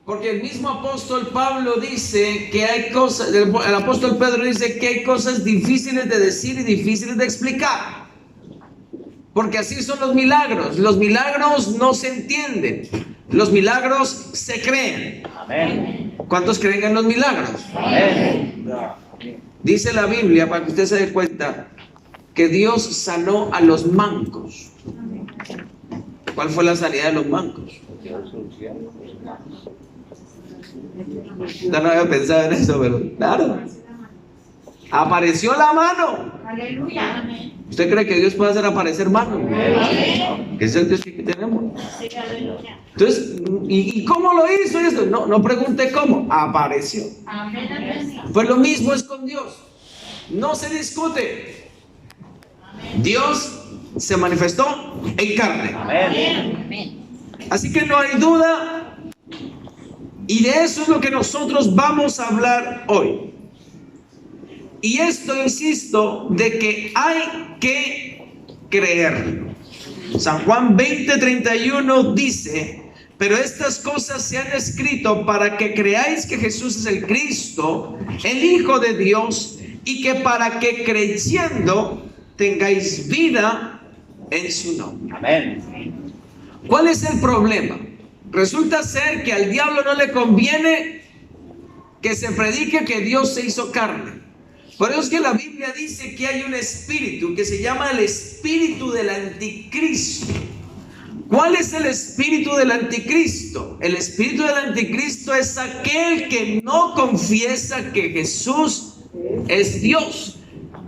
Porque el mismo apóstol Pablo dice que hay cosas, el apóstol Pedro dice que hay cosas difíciles de decir y difíciles de explicar. Porque así son los milagros. Los milagros no se entienden. Los milagros se creen. Amén. ¿Cuántos creen en los milagros? Amén. Dice la Biblia, para que usted se dé cuenta, que Dios sanó a los mancos. ¿Cuál fue la sanidad de los mancos? Ya no había pensado en eso, pero claro. Apareció la mano. Aleluya. ¿Usted cree que Dios puede hacer aparecer mano? Que es el Dios que tenemos. Entonces, ¿y cómo lo hizo esto? No pregunte cómo. Apareció. Pues lo mismo es con Dios. No se discute. Dios se manifestó en carne. Amén. Así que no hay duda. Y de eso es lo que nosotros vamos a hablar hoy. Y esto, insisto, de que hay que creerlo. San Juan 20:31 dice: pero estas cosas se han escrito para que creáis que Jesús es el Cristo, el Hijo de Dios, y que para que creyendo tengáis vida en su nombre. Amén. ¿Cuál es el problema? Resulta ser que al diablo no le conviene que se predique que Dios se hizo carne. Por eso es que la Biblia dice que hay un espíritu que se llama el espíritu del anticristo. ¿Cuál es el espíritu del anticristo? El espíritu del anticristo es aquel que no confiesa que Jesús es Dios,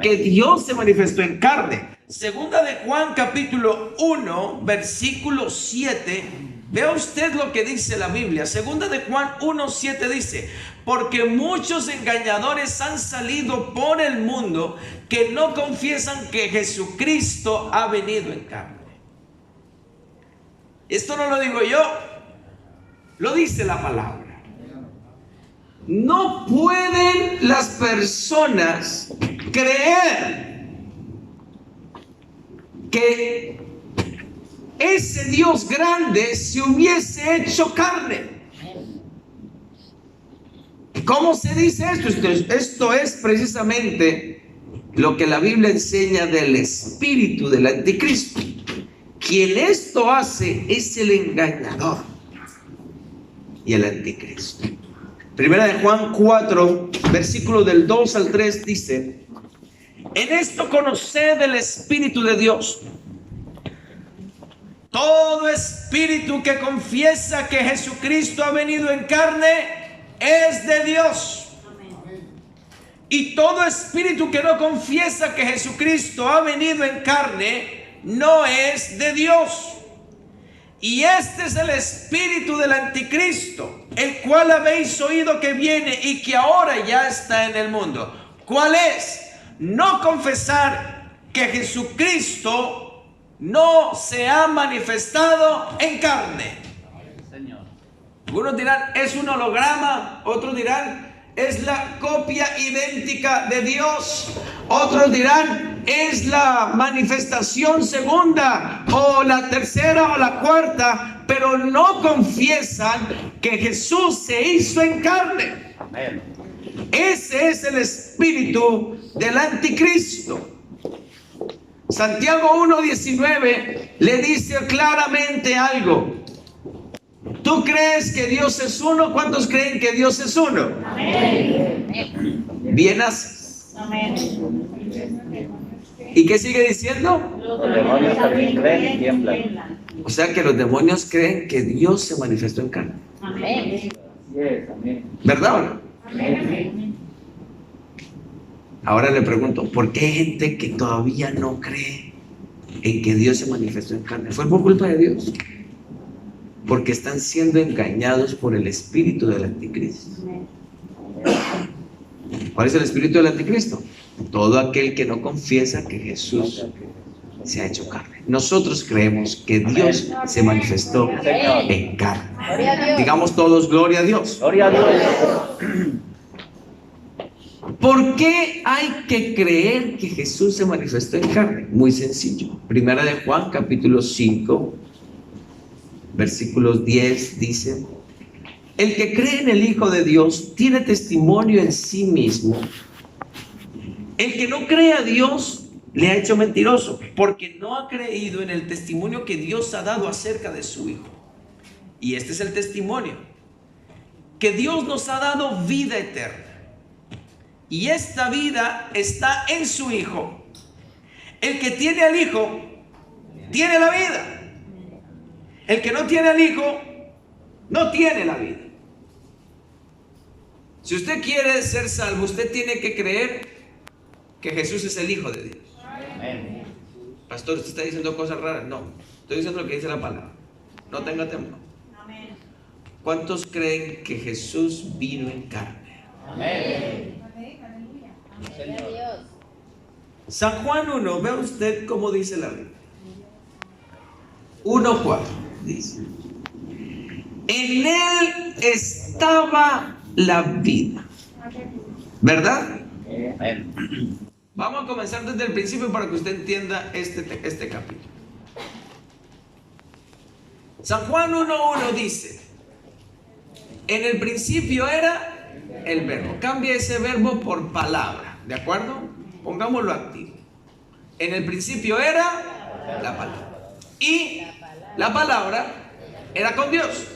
que Dios se manifestó en carne. Segunda de Juan capítulo 1 versículo 7. Vea usted lo que dice la Biblia. Segunda de Juan 1:7 dice: porque muchos engañadores han salido por el mundo que no confiesan que Jesucristo ha venido en carne. Esto no lo digo yo, lo dice la palabra. No pueden las personas creer que ese Dios grande se hubiese hecho carne. ¿Cómo se dice esto? Esto es precisamente lo que la Biblia enseña del espíritu del anticristo. Quien esto hace es el engañador y el anticristo. Primera de Juan 4, versículos del 2 al 3 dice: en esto conoced el espíritu de Dios. Todo espíritu que confiesa que Jesucristo ha venido en carne es de Dios. Y todo espíritu que no confiesa que Jesucristo ha venido en carne no es de Dios. Y este es el espíritu del anticristo, el cual habéis oído que viene y que ahora ya está en el mundo. ¿Cuál es? No confesar que Jesucristo no se ha manifestado en carne. Señor. Algunos dirán, es un holograma. Otros dirán, es la copia idéntica de Dios. Otros dirán, es la manifestación segunda o la tercera o la cuarta, pero no confiesan que Jesús se hizo en carne. Amén. Ese es el espíritu del anticristo. Santiago 1:19 le dice claramente algo. ¿Tú crees que Dios es uno? ¿Cuántos creen que Dios es uno? Amén. Bien haces. Amén. ¿Y qué sigue diciendo? Los demonios también creen y tiemblan. O sea que los demonios creen que Dios se manifestó en carne. Amén. Amén. ¿Verdad o no? Amén. Ahora le pregunto, ¿por qué hay gente que todavía no cree en que Dios se manifestó en carne? ¿Fue por culpa de Dios? Porque están siendo engañados por el espíritu del anticristo. ¿Cuál es el espíritu del anticristo? Todo aquel que no confiesa que Jesús se ha hecho carne. Nosotros creemos que Dios se manifestó en carne. Digamos todos, gloria a Dios. Gloria a Dios. ¿Por qué hay que creer que Jesús se manifestó en carne? Muy sencillo. Primera de Juan, capítulo 5, versículos 10 dice: el que cree en el Hijo de Dios tiene testimonio en sí mismo. El que no cree a Dios le ha hecho mentiroso, porque no ha creído en el testimonio que Dios ha dado acerca de su Hijo. Y este es el testimonio, que Dios nos ha dado vida eterna. Y esta vida está en su Hijo. El que tiene al Hijo, tiene la vida. El que no tiene al Hijo, no tiene la vida. Si usted quiere ser salvo, usted tiene que creer que Jesús es el Hijo de Dios. Amén. Pastor, ¿usted está diciendo cosas raras? No, estoy diciendo lo que dice la palabra. No tenga temor. ¿Cuántos creen que Jesús vino en carne? Amén. Dios. San Juan 1, vea usted cómo dice la Biblia. 1:4 dice: en él estaba la vida, ¿verdad? Amén. Vamos a comenzar desde el principio para que usted entienda este capítulo. San Juan 1:1 dice: en el principio era el verbo. Cambia ese verbo por palabra, ¿de acuerdo? Pongámoslo activo. En el principio era la palabra. Y la palabra era con Dios.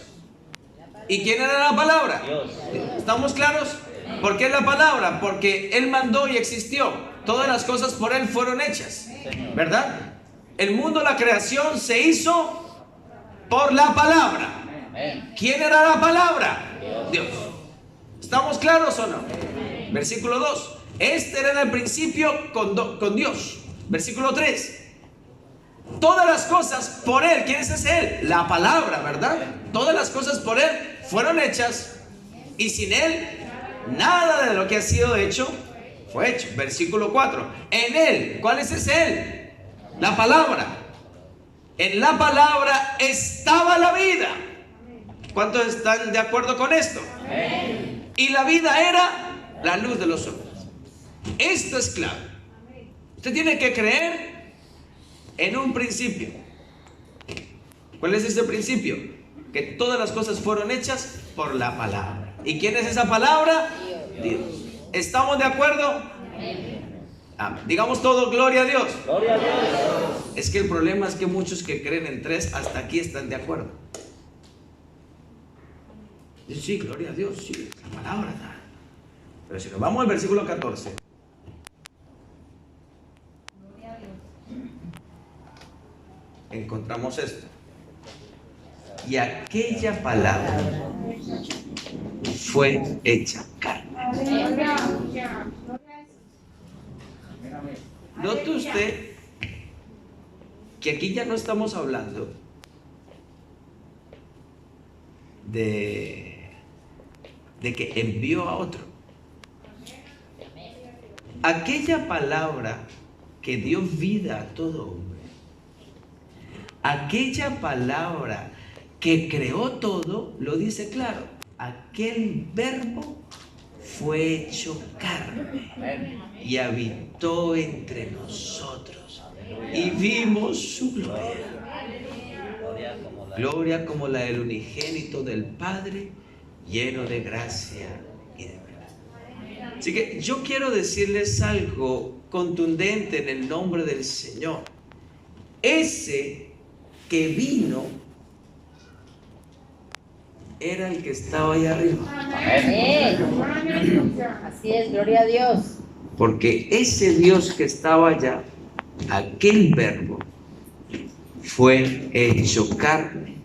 ¿Y quién era la palabra? Dios. ¿Estamos claros? ¿Por qué la palabra? Porque Él mandó y existió. Todas las cosas por Él fueron hechas, ¿verdad? El mundo, la creación se hizo por la palabra. Amén. ¿Quién era la palabra? Dios. ¿Estamos claros o no? Versículo 2. Este era en el principio con Dios. Versículo 3. Todas las cosas por Él. ¿Quién es ese Él? La palabra, ¿verdad? Todas las cosas por Él fueron hechas, y sin Él nada de lo que ha sido hecho fue hecho. Versículo 4. En Él, ¿cuál es ese Él? La palabra. En la palabra estaba la vida. ¿Cuántos están de acuerdo con esto? Amén. Y la vida era la luz de los hombres. Esto es clave. Usted tiene que creer en un principio. ¿Cuál es ese principio? Que todas las cosas fueron hechas por la palabra. ¿Y quién es esa palabra? Dios. ¿Estamos de acuerdo? Amén. Digamos todo, gloria a Dios. Gloria a Dios. Es que el problema es que muchos que creen en tres hasta aquí están de acuerdo. Dicen, sí, gloria a Dios, sí, la palabra da. Pero si nos vamos al versículo 14, encontramos esto. Y aquella palabra fue hecha carne. Note usted que aquí ya no estamos hablando de que envió a otro. Aquella palabra que dio vida a todo hombre, aquella palabra que creó todo, lo dice claro: aquel verbo fue hecho carne Amén. y habitó entre nosotros y vimos su gloria. Gloria como la del unigénito del Padre, lleno de gracia y de verdad. Así que yo quiero decirles algo contundente en el nombre del Señor. Ese que vino era el que estaba ahí arriba. Amén. Así es, gloria a Dios. Porque ese Dios que estaba allá, aquel verbo, fue hecho carne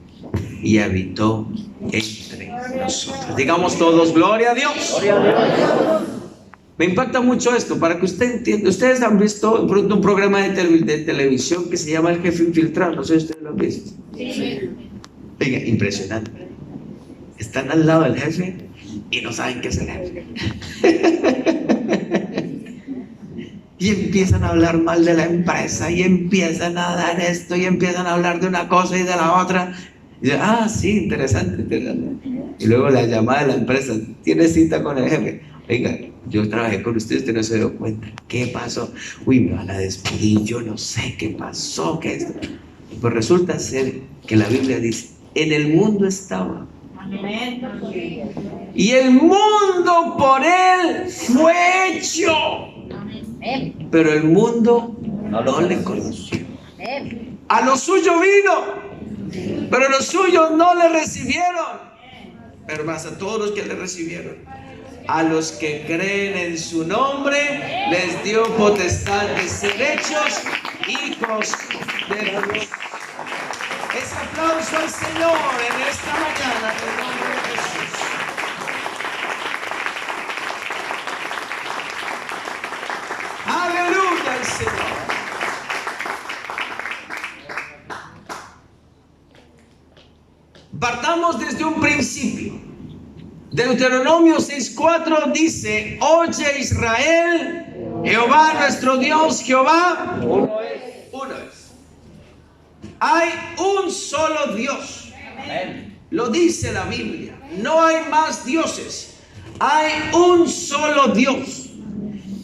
y habitó entre nosotros. Digamos todos, gloria a Dios. Gloria a Dios. Me impacta mucho esto, para que usted entienda. Ustedes han visto pronto un programa de televisión que se llama El Jefe Infiltrado, no sé si ustedes lo han visto. Oiga, impresionante. Están al lado del jefe y no saben qué es el jefe. Y empiezan a hablar mal de la empresa, y empiezan a dar esto, y empiezan a hablar de una cosa y de la otra. Y dicen, ah, sí, interesante, interesante. Y luego la llamada de la empresa: tiene cita con el jefe. Oiga, yo trabajé con usted no se dio cuenta. ¿Qué pasó? Uy, me van a despedir, yo no sé qué pasó, qué esto. Pues resulta ser que la Biblia dice: en el mundo estaba, Y el mundo por él fue hecho. Amén. Pero el mundo no le conoció. Amén. A lo suyo vino, pero los suyos no le recibieron. Pero más a todos los que le recibieron, a los que creen en su nombre, les dio potestad de ser hechos hijos de Dios. Ese aplauso al Señor en esta mañana, en el nombre de Jesús. Aleluya al Señor. Partamos desde un principio. Deuteronomio 6:4 dice: Oye Israel, Jehová nuestro Dios, Jehová Uno es. uno es. Hay un solo Dios. Amén. Lo dice la Biblia. No hay más dioses. Hay un solo Dios.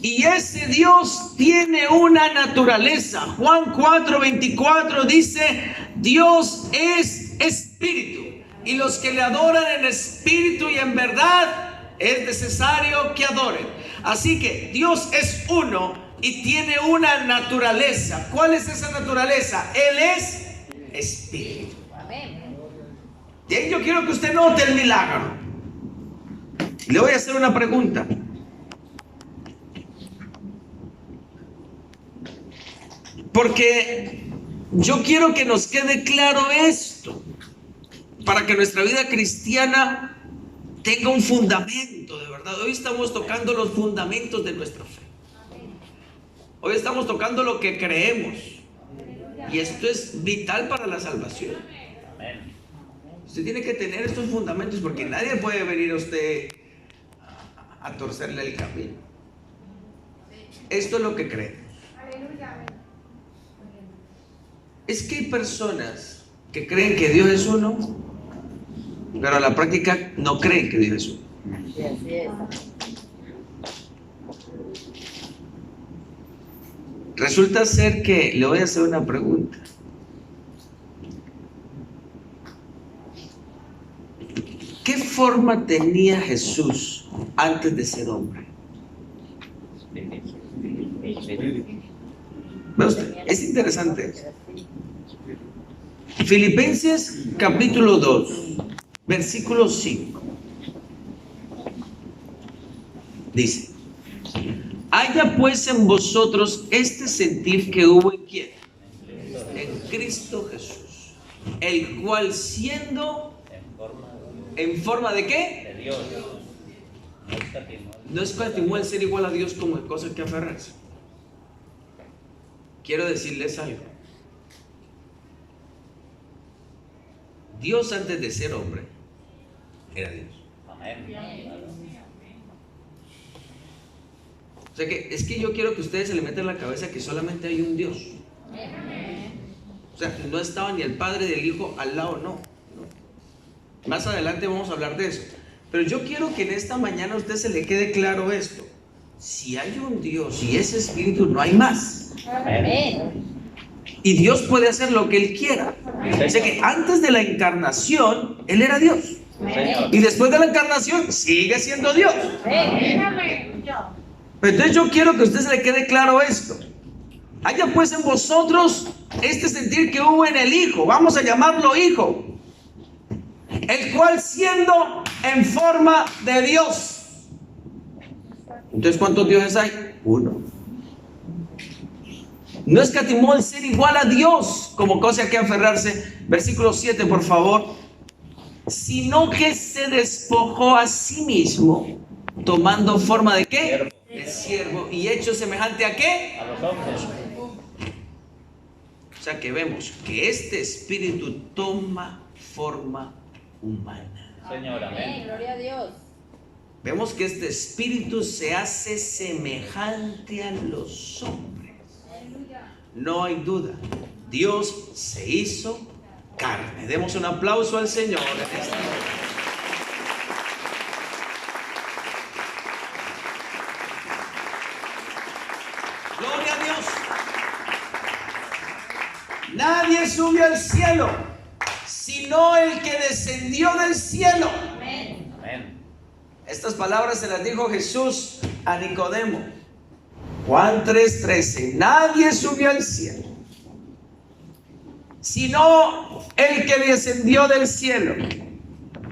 Y ese Dios tiene una naturaleza. Juan 4:24 dice: Dios es espíritu. Y los que le adoran en espíritu y en verdad es necesario que adoren. Así que Dios es uno y tiene una naturaleza. ¿Cuál es esa naturaleza? Él es espíritu. Amén. Y ahí yo quiero que usted note el milagro. Le voy a hacer una pregunta. Porque yo quiero que nos quede claro esto, para que nuestra vida cristiana tenga un fundamento de verdad. Hoy estamos tocando los fundamentos de nuestra fe. Hoy estamos tocando lo que creemos. Y esto es vital para la salvación. Amén. Usted tiene que tener estos fundamentos, porque nadie puede venir a usted a torcerle el camino. Esto es lo que creemos. Es que hay personas que creen que Dios es uno, pero a la práctica no creen que Dios es uno. Sí, así es. Resulta ser que le voy a hacer una pregunta. ¿Qué forma tenía Jesús antes de ser hombre? ¿Ve usted? Es interesante eso. Filipenses capítulo 2, versículo 5. Dice: haya pues en vosotros este sentir que hubo en ¿quién? En Cristo Jesús, el cual siendo en forma de ¿qué? De Dios. No escatimó. No escatimó el ser igual a Dios como en cosas que aferrarse. Quiero decirles algo. Dios antes de ser hombre era Dios. Amén. O sea que es que yo quiero que ustedes se le metan en la cabeza que solamente hay un Dios. O sea, no estaba ni el Padre del Hijo al lado, no. Más adelante vamos a hablar de eso. Pero yo quiero que en esta mañana a usted se le quede claro esto. Si hay un Dios y ese espíritu, no hay más. Amén. Y Dios puede hacer lo que Él quiera. O sea que antes de la encarnación, Él era Dios. Señor. Y después de la encarnación, sigue siendo Dios. Entonces yo quiero que a usted se le quede claro esto. Haya pues en vosotros este sentir que hubo en el Hijo. Vamos a llamarlo Hijo. El cual siendo en forma de Dios. Entonces, ¿cuántos dioses hay? Uno. No escatimó el ser igual a Dios como cosa que aferrarse. Versículo 7, por favor. Sino que se despojó a sí mismo, tomando forma de ¿qué? De siervo. ¿Y hecho semejante a qué? A los hombres. O sea que vemos que este espíritu toma forma humana. Señor, Amén. amén. Gloria a Dios. Vemos que este espíritu se hace semejante a los hombres. No hay duda, Dios se hizo carne. Demos un aplauso al Señor en esta hora. Gloria a Dios. Nadie sube al cielo, sino sino el que descendió del cielo. Amén. Amén. Estas palabras se las dijo Jesús a Nicodemo. Juan 3:13. Nadie subió al cielo, sino el que descendió del cielo.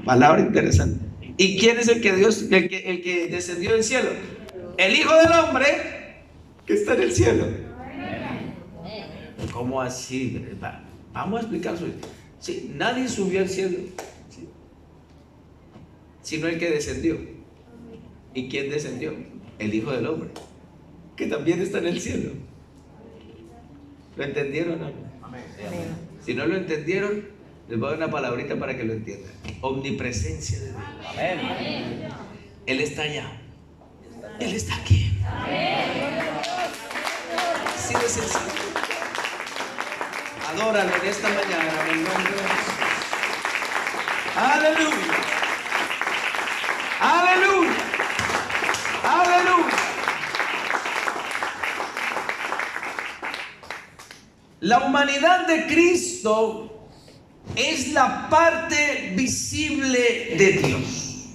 Palabra interesante. ¿Y quién es el que descendió del cielo? El Hijo del Hombre que está en el cielo. ¿Cómo así? Vamos a explicar eso. Sí, nadie subió al cielo, sí, sino el que descendió. ¿Y quién descendió? El Hijo del Hombre, que también está en el cielo. ¿Lo entendieron o no? Amén. Si no lo entendieron, les voy a dar una palabrita para que lo entiendan. Omnipresencia de Dios. Amén. Él está allá. Él está aquí. Así de sencillo. Adóralo en esta mañana en el nombre de Jesús. Aleluya. Aleluya. Aleluya. La humanidad de Cristo es la parte visible de Dios.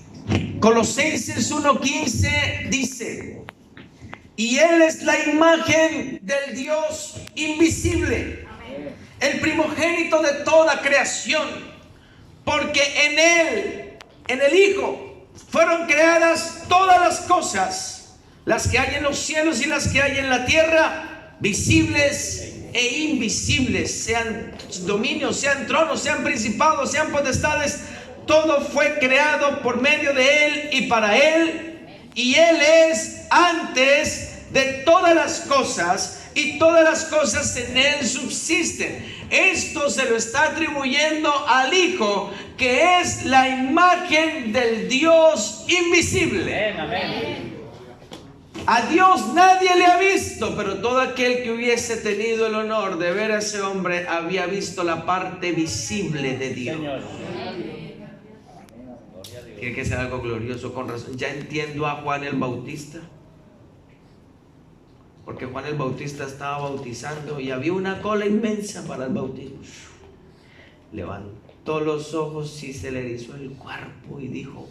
Colosenses 1:15 dice: y Él es la imagen del Dios invisible, el primogénito de toda creación, porque en Él, en el Hijo, fueron creadas todas las cosas, las que hay en los cielos y las que hay en la tierra, visibles e invisibles, sean dominios, sean tronos, sean principados, sean potestades. Todo fue creado por medio de Él y para Él, y Él es antes de todas las cosas, y todas las cosas en Él subsisten. Esto se lo está atribuyendo al Hijo, que es la imagen del Dios invisible. Amén. Amén. A Dios nadie le ha visto, pero todo aquel que hubiese tenido el honor de ver a ese hombre había visto la parte visible de Dios. Señor. Gloria a Dios. Tiene que ser algo glorioso, con razón. Ya entiendo a Juan el Bautista, porque Juan el Bautista estaba bautizando y había una cola inmensa para el bautismo. Levantó los ojos y se le erizó el cuerpo y dijo: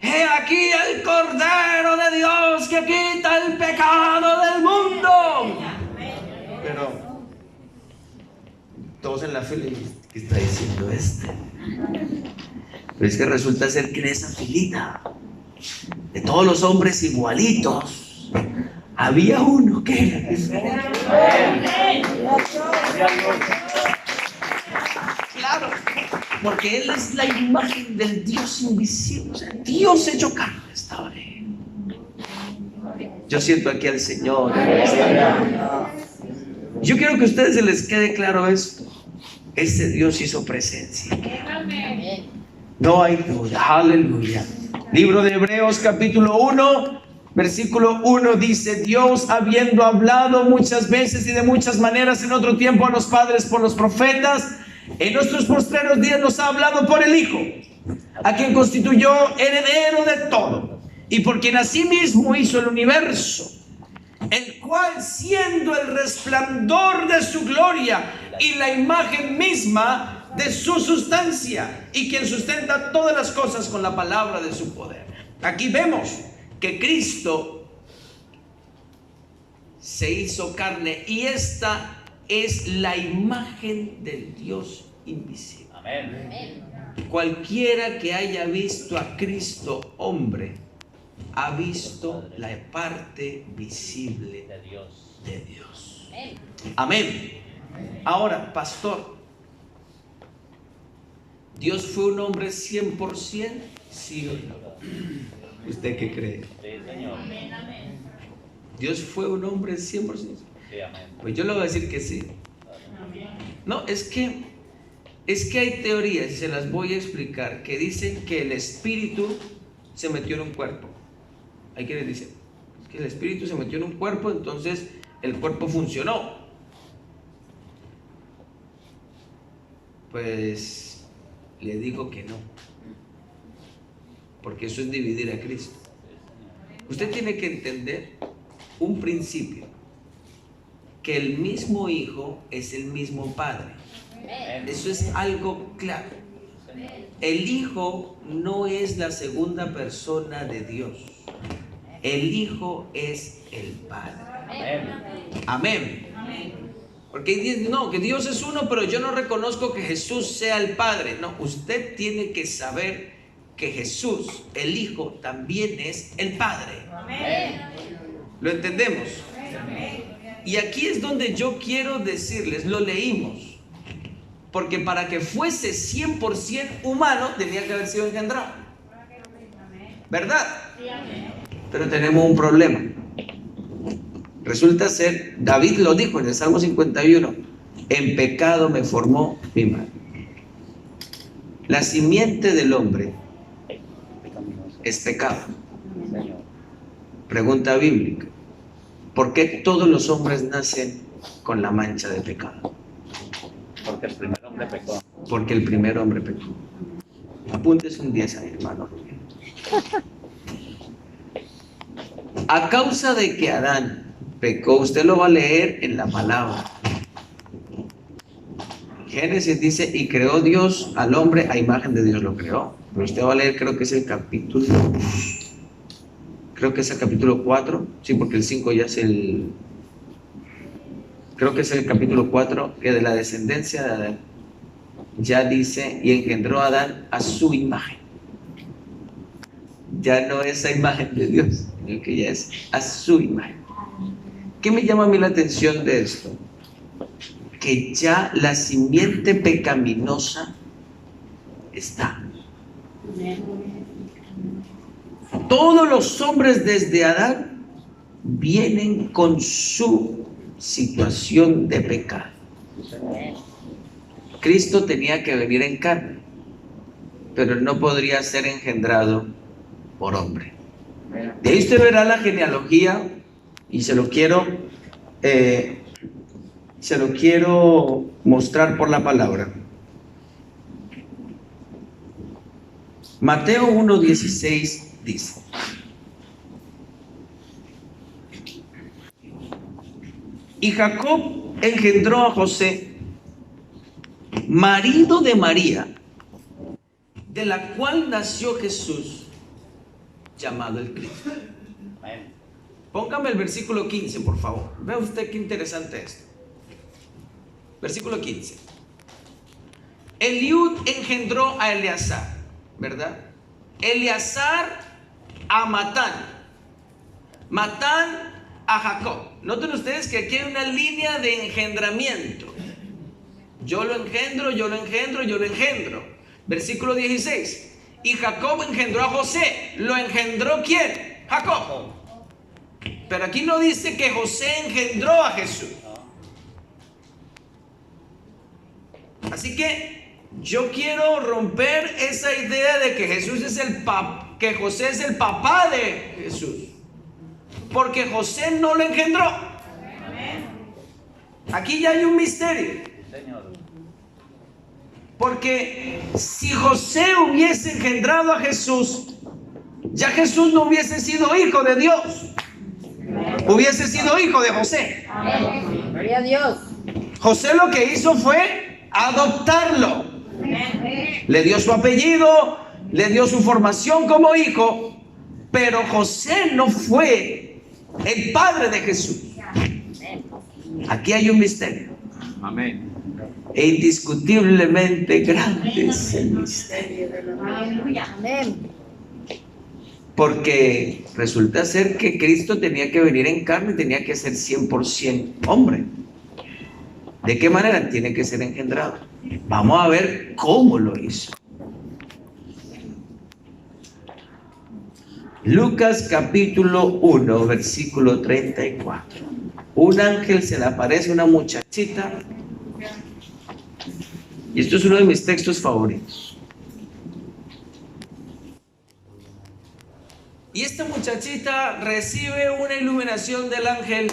¡he aquí el Cordero de Dios que quita el pecado del mundo! Pero todos en la fila, ¿qué está diciendo este? Pero es que resulta ser que en esa filita de todos los hombres igualitos había uno que era diferente. Claro, porque Él es la imagen del Dios invisible. O sea, Dios hecho carne estaba en Él. Yo siento aquí al Señor. Yo quiero que a ustedes se les quede claro esto. Ese Dios hizo presencia. No hay duda. Aleluya. Libro de Hebreos capítulo 1, versículo 1 dice: Dios, habiendo hablado muchas veces y de muchas maneras en otro tiempo a los padres por los profetas, en nuestros postreros días nos ha hablado por el Hijo, a quien constituyó heredero de todo, y por quien asimismo hizo el universo, el cual, siendo el resplandor de su gloria y la imagen misma de su sustancia, y quien sustenta todas las cosas con la palabra de su poder. Aquí vemos que Cristo se hizo carne, y esta es la imagen del Dios invisible. Amén. Cualquiera que haya visto a Cristo hombre ha visto la parte visible De Dios. de Dios. Amén. Ahora, pastor, ¿Dios fue un hombre 100%? ¿Sí o no? ¿Usted qué cree? Sí, Señor. ¿Dios fue un hombre 100%? Sí, amén. Pues yo le voy a decir que sí. No, es que hay teorías, y se las voy a explicar, que dicen que el espíritu se metió en un cuerpo. Hay quienes dicen que el espíritu se metió en un cuerpo, entonces el cuerpo funcionó. Pues le digo que no, porque eso es dividir a Cristo. Usted tiene que entender un principio: que el mismo Hijo es el mismo Padre. Eso es algo claro. El Hijo no es la segunda persona de Dios. El Hijo es el Padre. Amén. Porque dicen, no, que Dios es uno, pero yo no reconozco que Jesús sea el Padre. No, usted tiene que saber que Jesús, el Hijo, también es el Padre. ¿Lo entendemos? Y aquí es donde yo quiero decirles, lo leímos, porque para que fuese 100% humano tenía que haber sido engendrado, ¿verdad? Pero tenemos un problema. Resulta ser, David lo dijo en el Salmo 51, en pecado me formó mi madre. La simiente del hombre es pecado. Pregunta bíblica: ¿por qué todos los hombres nacen con la mancha de pecado? Porque el primer hombre pecó. Porque el primer hombre pecó. Apúntese un 10 ahí, hermano. A causa de que Adán pecó, usted lo va a leer en la palabra. Génesis dice, y creó Dios al hombre a imagen de Dios lo creó. Pero usted va a leer, creo que es el capítulo 4, sí, porque el 5 ya es creo que es el capítulo 4, que de la descendencia de Adán, ya dice, y engendró a Adán a su imagen. Ya no es a imagen de Dios, sino que ya es a su imagen. ¿Qué me llama a mí la atención de esto? Que ya la simiente pecaminosa está. Todos los hombres desde Adán vienen con su situación de pecado. Cristo tenía que venir en carne, pero no podría ser engendrado por hombre. De ahí usted verá la genealogía, y se lo quiero mostrar por la palabra. Mateo 1:16 dice: y Jacob engendró a José, marido de María, de la cual nació Jesús, llamado el Cristo. Póngame el versículo 15, por favor. Vea usted qué interesante esto. Versículo 15. Eliud engendró a Eleazar, ¿verdad? Eleazar a Matán, Matán a Jacob. Noten ustedes que aquí hay una línea de engendramiento. Yo lo engendro, yo lo engendro, yo lo engendro. Versículo 16. Y Jacob engendró a José. ¿Lo engendró quién? Jacob. Pero aquí no dice que José engendró a Jesús. Así que yo quiero romper esa idea de que Jesús es que José es el papá de Jesús, porque José no lo engendró. Aquí ya hay un misterio. Porque si José hubiese engendrado a Jesús, ya Jesús no hubiese sido hijo de Dios, hubiese sido hijo de José. Gloria a Dios. José lo que hizo fue adoptarlo. Le dio su apellido, le dio su formación como hijo, pero José no fue el padre de Jesús. Aquí hay un misterio. Amén. E indiscutiblemente grande es el misterio. Amén. Porque resulta ser que Cristo tenía que venir en carne, tenía que ser 100% hombre. ¿De qué manera? Tiene que ser engendrado. Vamos a ver cómo lo hizo. Lucas capítulo 1, versículo 34. Un ángel se le aparece a una muchachita. Y esto es uno de mis textos favoritos. Y esta muchachita recibe una iluminación del ángel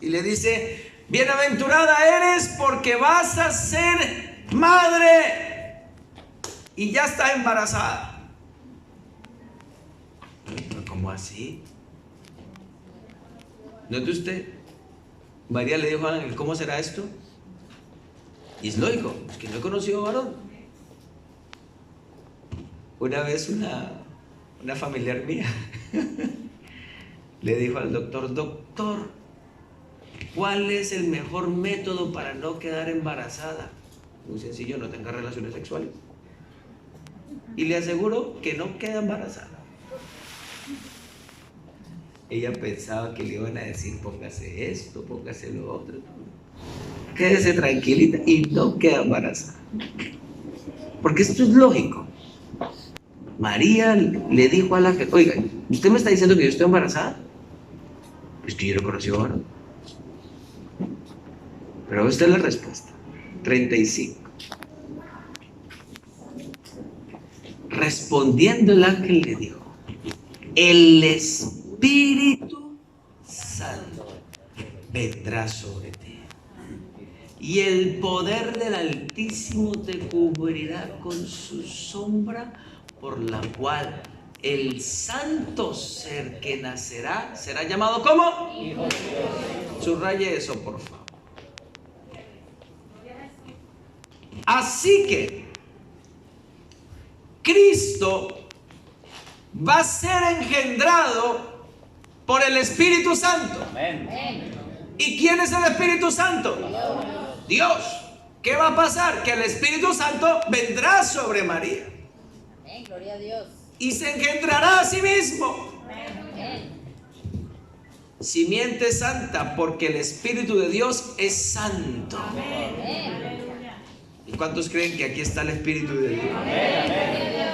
y le dice: bienaventurada eres porque vas a ser madre y ya está embarazada. ¿Pero cómo así? ¿Note usted? María le dijo al ángel: ¿cómo será esto? Y es lógico, es que no he conocido varón. Una vez una familiar mía le dijo al doctor: doctor, ¿cuál es el mejor método para no quedar embarazada? Muy sencillo: no tenga relaciones sexuales. Y le aseguro que no queda embarazada. Ella pensaba que le iban a decir: póngase esto, póngase lo otro. Quédese tranquilita, y no queda embarazada. Porque esto es lógico. María le dijo a la gente: oiga, ¿usted me está diciendo que yo estoy embarazada? Pues que yo lo conocí ahora. Pero esta es la respuesta. 35. Respondiendo el ángel le dijo: el Espíritu Santo vendrá sobre ti, y el poder del Altísimo te cubrirá con su sombra, por la cual el santo ser que nacerá será llamado ¿cómo? Hijo de Dios. Subraye eso, por favor. Así que Cristo va a ser engendrado por el Espíritu Santo. Amén. ¿Y quién es el Espíritu Santo? Dios. ¿Qué va a pasar? Que el Espíritu Santo vendrá sobre María. Amén. Gloria a Dios. Y se engendrará a sí mismo. Amén. Simiente santa, porque el Espíritu de Dios es santo. Amén. ¿Y cuántos creen que aquí está el Espíritu de Dios?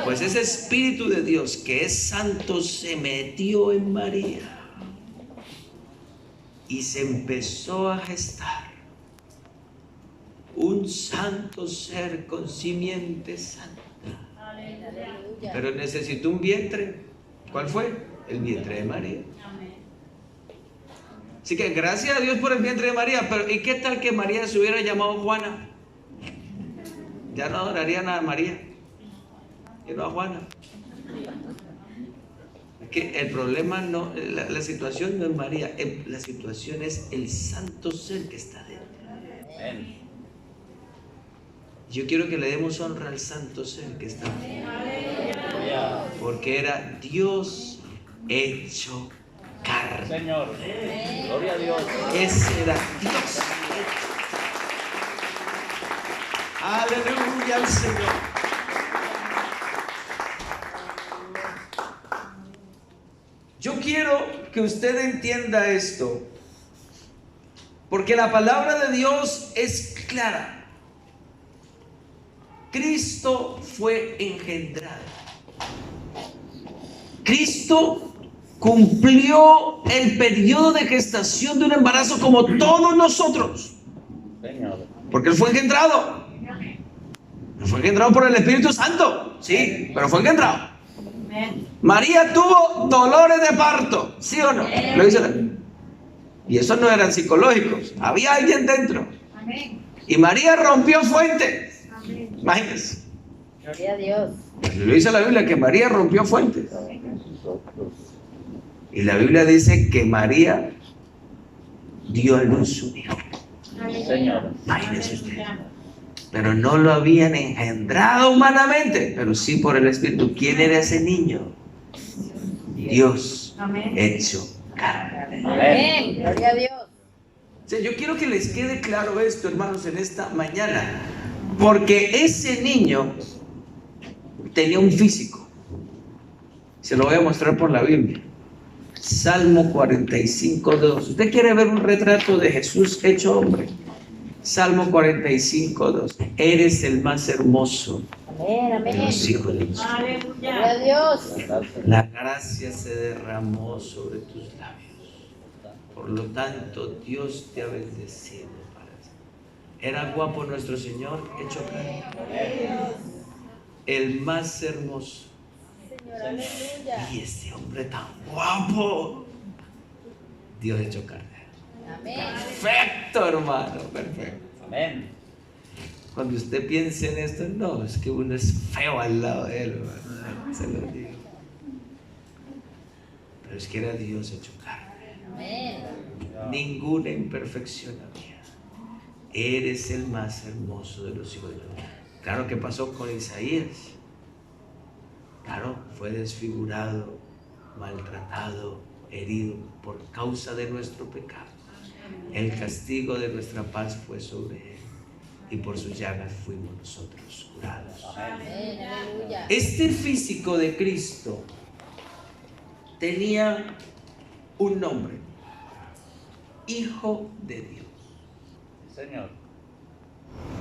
Pues ese Espíritu de Dios que es santo se metió en María y se empezó a gestar un santo ser con simiente santa. Aleluya. Pero necesitó un vientre. ¿Cuál fue? El vientre de María. Así que gracias a Dios por el vientre de María. Pero ¿y qué tal que María se hubiera llamado Juana? Ya no adorarían a María, sino a Juana. Es que el problema no, la situación no es María, la situación es el santo ser que está dentro. Amén. Yo quiero que le demos honra al santo ser que está dentro, porque era Dios hecho carne. Señor. Gloria a Dios. Ese era Dios. Aleluya al Señor. Yo quiero que usted entienda esto, porque la palabra de Dios es clara. Cristo fue engendrado. Cristo cumplió el periodo de gestación de un embarazo como todos nosotros. Señor. Porque Él fue engendrado. Fue engendrado por el Espíritu Santo, sí, pero fue engendrado. María tuvo dolores de parto, ¿sí o no? Lo dice la Biblia. Y esos no eran psicológicos, había alguien dentro. Y María rompió fuentes. Imagínense. Gloria a Dios. Lo dice la Biblia que María rompió fuentes. Y la Biblia dice que María dio a luz un hijo. Señor. Imagínense usted. Pero no lo habían engendrado humanamente, pero sí por el Espíritu. ¿Quién era ese niño? Dios hecho carne. Amén. Gloria a Dios. O sea, yo quiero que les quede claro esto, hermanos, en esta mañana, porque ese niño tenía un físico. Se lo voy a mostrar por la Biblia. Salmo 45:2. ¿Usted quiere ver un retrato de Jesús hecho hombre? Salmo 45:2. Eres el más hermoso Amén. de Amén. los hijos de Dios. Gloria a Dios. La gracia se derramó sobre tus labios. Por lo tanto, Dios te ha bendecido para siempre. Era guapo nuestro Señor hecho carne. El más hermoso. Señor, aleluya. Y este hombre tan guapo, Dios hecho carne. Amén. Perfecto, hermano, perfecto. Amén. Cuando usted piense en esto, no, es que uno es feo al lado de él, hermano, se lo digo. Pero es que era Dios hecho carne. Amén. Ninguna imperfección había. Eres el más hermoso de los hijos de Dios. Claro que pasó con Isaías. Claro, fue desfigurado, maltratado, herido por causa de nuestro pecado. El castigo de nuestra paz fue sobre él, y por sus llagas fuimos nosotros curados. Amén, aleluya. Este físico de Cristo tenía un nombre: Hijo de Dios. Señor.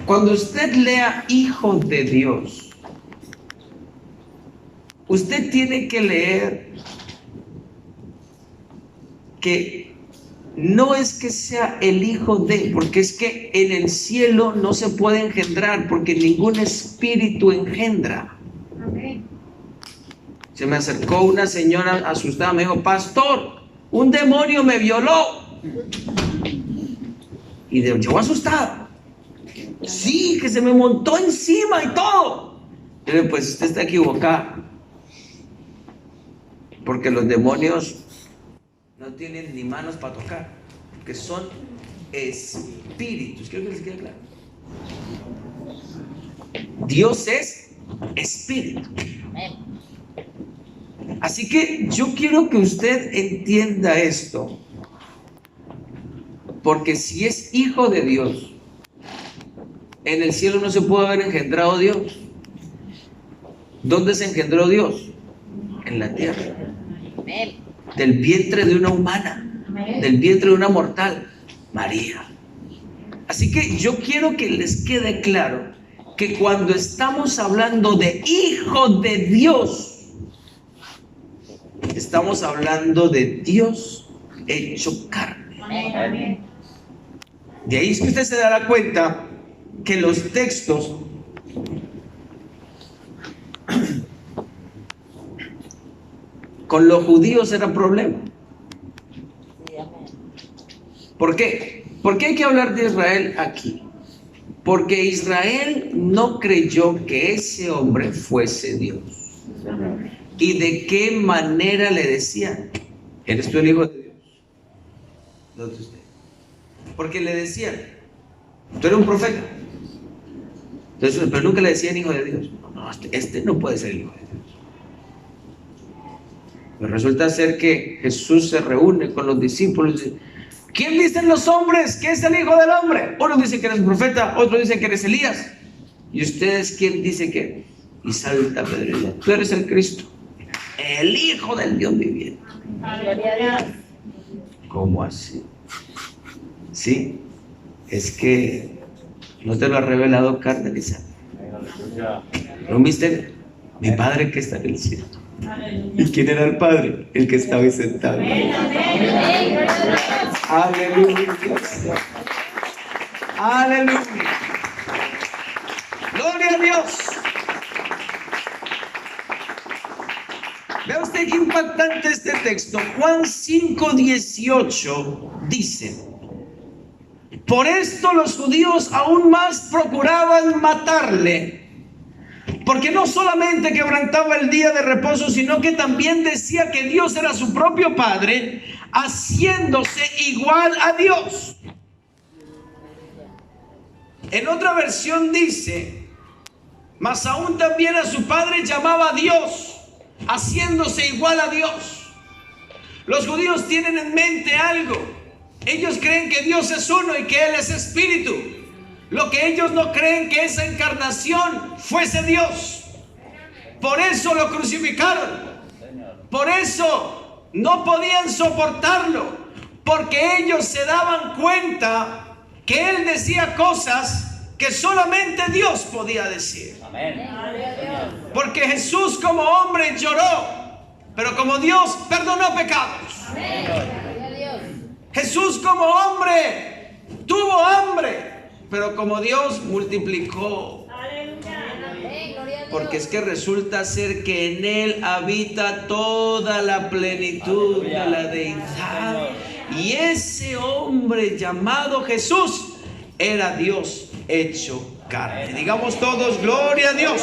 Cuando usted lea Hijo de Dios, usted tiene que leer que no es que sea el hijo de, porque es que en el cielo no se puede engendrar, porque ningún espíritu engendra. Se me acercó una señora asustada, me dijo: pastor, un demonio me violó. Y llegó asustada. Sí, que se me montó encima y todo. Yo le dije: pues usted está equivocado, porque los demonios no tienen ni manos para tocar, que son espíritus. Quiero que les quede claro. Dios es espíritu. Así que yo quiero que usted entienda esto, porque si es hijo de Dios, en el cielo no se puede haber engendrado Dios. ¿Dónde se engendró Dios? En la tierra. Del vientre de una humana, del vientre de una mortal, María. Así que yo quiero que les quede claro que cuando estamos hablando de hijo de Dios, estamos hablando de Dios hecho carne. De ahí es que usted se dará cuenta que los textos con los judíos era problema. ¿Por qué? ¿Por qué hay que hablar de Israel aquí? Porque Israel no creyó que ese hombre fuese Dios. ¿Y de qué manera le decían: ¿eres tú el hijo de Dios? No de usted. Porque le decían: tú eres un profeta. Entonces, pero nunca le decían hijo de Dios. No, este no puede ser el hijo de Dios. Pero resulta ser que Jesús se reúne con los discípulos y dice: ¿quién dicen los hombres que es el hijo del hombre? Unos dicen que eres profeta, otros dicen que eres Elías. ¿Y ustedes quién dice que? Y salta Pedro: tú eres el Cristo, el hijo del Dios viviente. Gloria a Dios. ¿Cómo así? Sí, es que no te lo ha revelado carne ni sangre. Es un misterio. Mi Padre que está en el cielo. ¿Y quién era el Padre? El que estaba ahí sentado. Aleluya. Aleluya. Gloria a Dios. Vea usted qué impactante este texto. Juan 5:18 dice: por esto los judíos aún más procuraban matarle, porque no solamente quebrantaba el día de reposo, sino que también decía que Dios era su propio Padre, haciéndose igual a Dios. En otra versión dice: mas aún también a su Padre llamaba Dios, haciéndose igual a Dios. Los judíos tienen en mente algo. Ellos creen que Dios es uno y que Él es espíritu. Lo que ellos no creen que esa encarnación fuese Dios. Por eso lo crucificaron. Por eso no podían soportarlo, porque ellos se daban cuenta que Él decía cosas que solamente Dios podía decir. Amén. Porque Jesús como hombre lloró, pero como Dios perdonó pecados. Jesús como hombre tuvo hambre, pero como Dios multiplicó. Porque es que resulta ser que en Él habita toda la plenitud de la deidad. Y ese hombre llamado Jesús era Dios hecho carne. Digamos todos: gloria a Dios.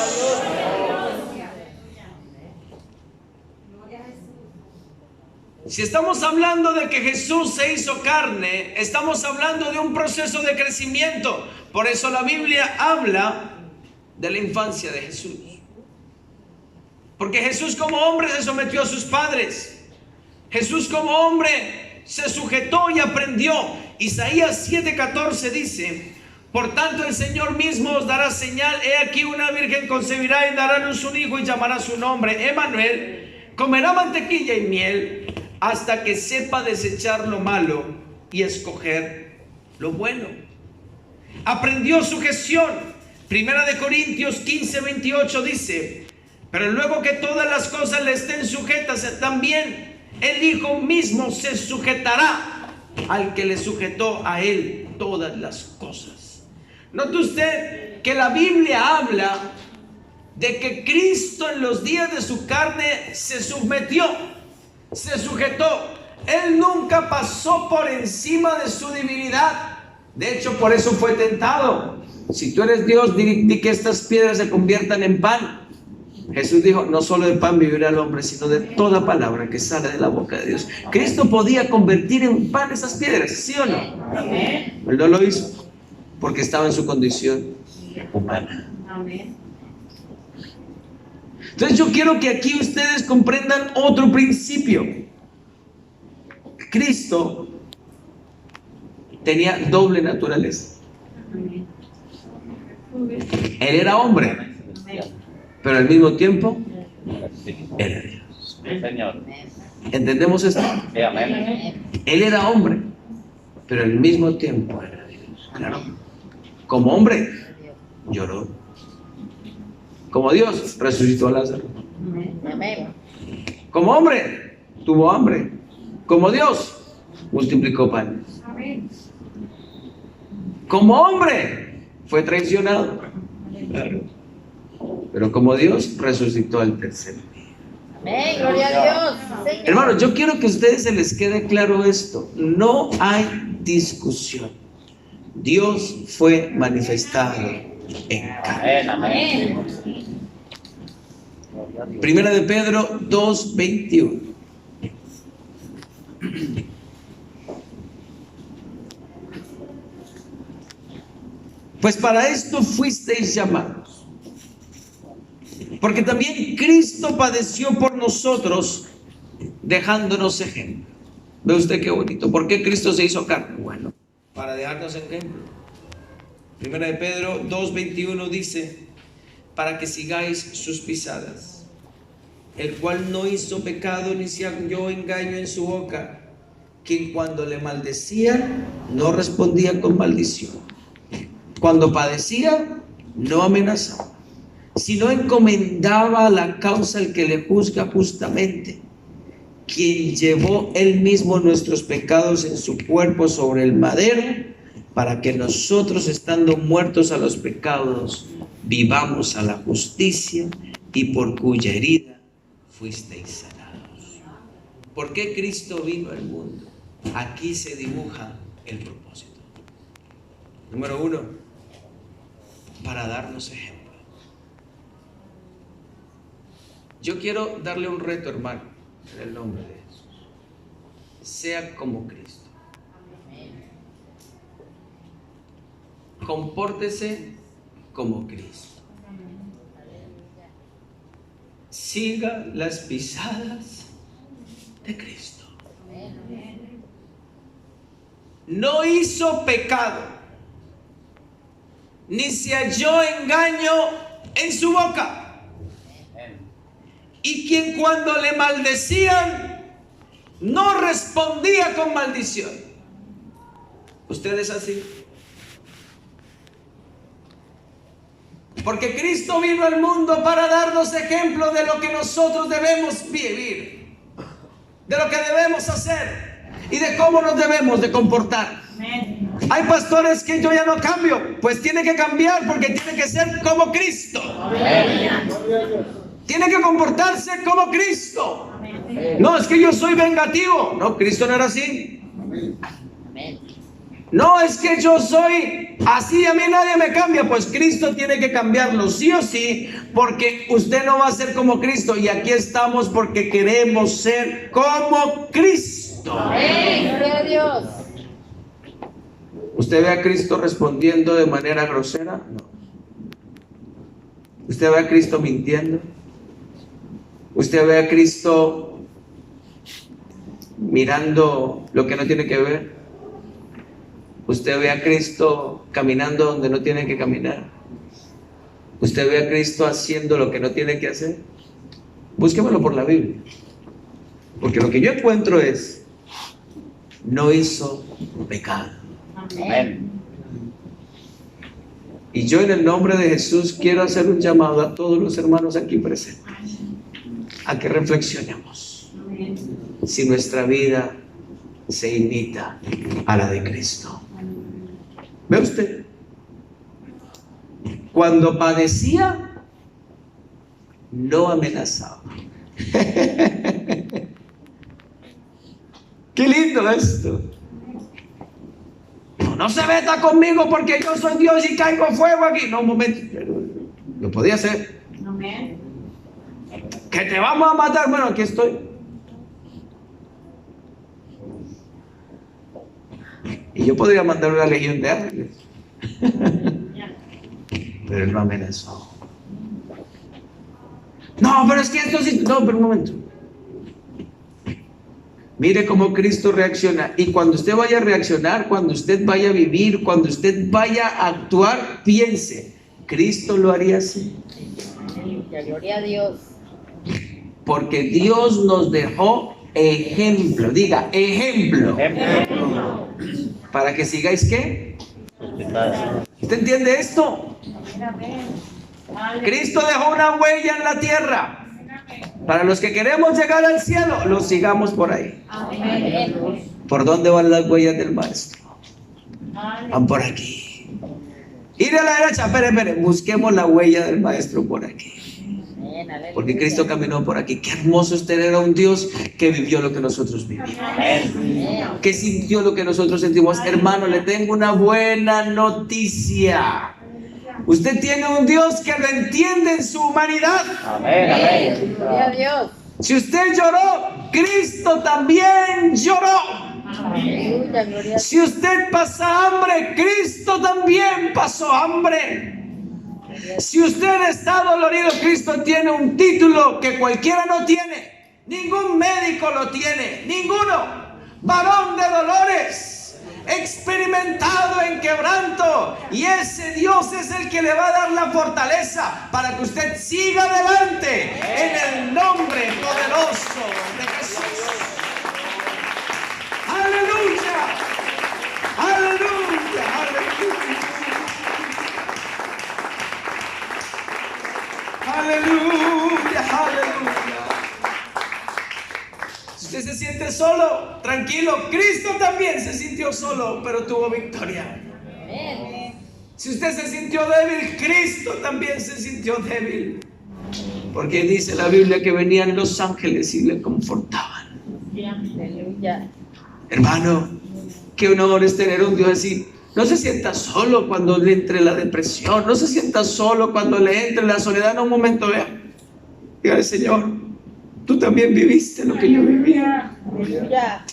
Si estamos hablando de que Jesús se hizo carne, estamos hablando de un proceso de crecimiento. Por eso la Biblia habla de la infancia de Jesús. Porque Jesús como hombre se sometió a sus padres. Jesús como hombre se sujetó y aprendió. Isaías 7:14 dice: por tanto el Señor mismo os dará señal. He aquí una virgen concebirá y dará a luz un hijo y llamará su nombre Emmanuel. Comerá mantequilla y miel hasta que sepa desechar lo malo y escoger lo bueno. Aprendió sujeción. Primera de Corintios 15:28 dice: pero luego que todas las cosas le estén sujetas, también el Hijo mismo se sujetará al que le sujetó a él todas las cosas. Note usted que la Biblia habla de que Cristo en los días de su carne se sometió, se sujetó. Él nunca pasó por encima de su divinidad. De hecho, por eso fue tentado. Si tú eres Dios, di que estas piedras se conviertan en pan. Jesús dijo: no solo de pan vivirá el hombre, sino de toda palabra que sale de la boca de Dios. Cristo podía convertir en pan esas piedras, ¿sí o no? Amén. Él no lo hizo porque estaba en su condición humana. Amén. Entonces yo quiero que aquí ustedes comprendan otro principio. Cristo tenía doble naturaleza. Él era hombre, pero al mismo tiempo era Dios. Señor. ¿Entendemos esto? Amén. Él era hombre, pero al mismo tiempo era Dios. Claro. Como hombre, lloró. Como Dios, resucitó a Lázaro. Como hombre, tuvo hambre. Como Dios, multiplicó panes. Como hombre, fue traicionado. Claro. Pero como Dios, resucitó al tercer día. Amén, gloria a Dios. Señor. Hermanos, yo quiero que a ustedes se les quede claro esto. No hay discusión. Dios fue manifestado en carne. Amén. Primera de Pedro 2:21. Pues para esto fuisteis llamados, porque también Cristo padeció por nosotros, dejándonos ejemplo. ¿Ve usted qué bonito? ¿Por qué Cristo se hizo carne? Bueno, para dejarnos ejemplo. Primera de Pedro 2:21 dice: para que sigáis sus pisadas, el cual no hizo pecado ni se halló engaño en su boca, quien cuando le maldecían no respondía con maldición, cuando padecía no amenazaba, sino encomendaba la causa al que le juzga justamente, quien llevó él mismo nuestros pecados en su cuerpo sobre el madero, para que nosotros, estando muertos a los pecados, vivamos a la justicia, y por cuya herida fuisteis sanados. ¿Por qué Cristo vino al mundo? Aquí se dibuja el propósito. Número 1, para darnos ejemplo. Yo quiero darle un reto, hermano, en el nombre de Jesús. Sea como Cristo. Compórtese como Cristo. Siga las pisadas de Cristo. No hizo pecado, ni se halló engaño en su boca. Y quien cuando le maldecían no respondía con maldición. ¿Usted es así? Porque Cristo vino al mundo para darnos ejemplo de lo que nosotros debemos vivir, de lo que debemos hacer y de cómo nos debemos de comportar. Hay pastores que yo ya no cambio. Pues tiene que cambiar, porque tiene que ser como Cristo. Tiene que comportarse como Cristo. No, es que yo soy vengativo. No, Cristo no era así. No, es que yo soy así, a mí nadie me cambia. Pues Cristo tiene que cambiarlo sí o sí, porque usted no va a ser como Cristo. Y aquí estamos porque queremos ser como Cristo. Amén, gloria a Dios. ¿Usted ve a Cristo respondiendo de manera grosera? No. ¿Usted ve a Cristo mintiendo? Usted ve a Cristo mirando lo que no tiene que ver. Usted ve a Cristo caminando donde no tiene que caminar. Usted ve a Cristo haciendo lo que no tiene que hacer. Búsquemelo por la Biblia. Porque lo que yo encuentro es, no hizo pecado. Amén. Y yo en el nombre de Jesús quiero hacer un llamado a todos los hermanos aquí presentes, a que reflexionemos si nuestra vida se imita a la de Cristo. ¿Ve usted? Cuando padecía, no amenazaba. Qué lindo esto. No se meta conmigo porque yo soy Dios y caigo fuego aquí. No, un momento. Pero lo podía hacer. Amén. Que te vamos a matar. Bueno, aquí estoy. Y yo podría mandar una legión de ángeles. Pero él no amenazó. No, pero es que esto sí. No, pero un momento. Mire cómo Cristo reacciona. Y cuando usted vaya a reaccionar, cuando usted vaya a vivir, cuando usted vaya a actuar, piense, ¿Cristo lo haría así? Gloria a Dios. Porque Dios nos dejó ejemplo. Diga, ejemplo. Ejemplo. Para que sigáis, ¿qué? ¿Usted entiende esto? Cristo dejó una huella en la tierra. Para los que queremos llegar al cielo, los sigamos por ahí. Amén. ¿Por dónde van las huellas del maestro? Van por aquí. Ir a la derecha, espere, busquemos la huella del maestro por aquí. Porque Cristo caminó por aquí. Qué hermoso es tener a un Dios que vivió lo que nosotros vivimos, que sintió lo que nosotros sentimos. Hermano, le tengo una buena noticia. Usted tiene un Dios que lo entiende en su humanidad. Amén. Amén. Gloria a Dios. Si usted lloró, Cristo también lloró. Aleluya, gloria a Dios. Si usted pasa hambre, Cristo también pasó hambre. Si usted está dolorido, Cristo tiene un título que cualquiera no tiene. Ningún médico lo tiene, ninguno. Varón de dolores, experimentado en quebranto. Y ese Dios es el que le va a dar la fortaleza para que usted siga adelante en el nombre poderoso de Jesús. Aleluya, aleluya, aleluya. Aleluya, aleluya. Si usted se siente solo, tranquilo, Cristo también se sintió solo, pero tuvo victoria. Amén. Si usted se sintió débil, Cristo también se sintió débil. Porque dice la Biblia que venían los ángeles y le confortaban. Aleluya. Hermano, qué honor es tener un Dios así. No se sienta solo cuando le entre la depresión, no se sienta solo cuando le entre la soledad. No, un momento, vea. Dígale, Señor, tú también viviste lo que yo vivía. Aleluya.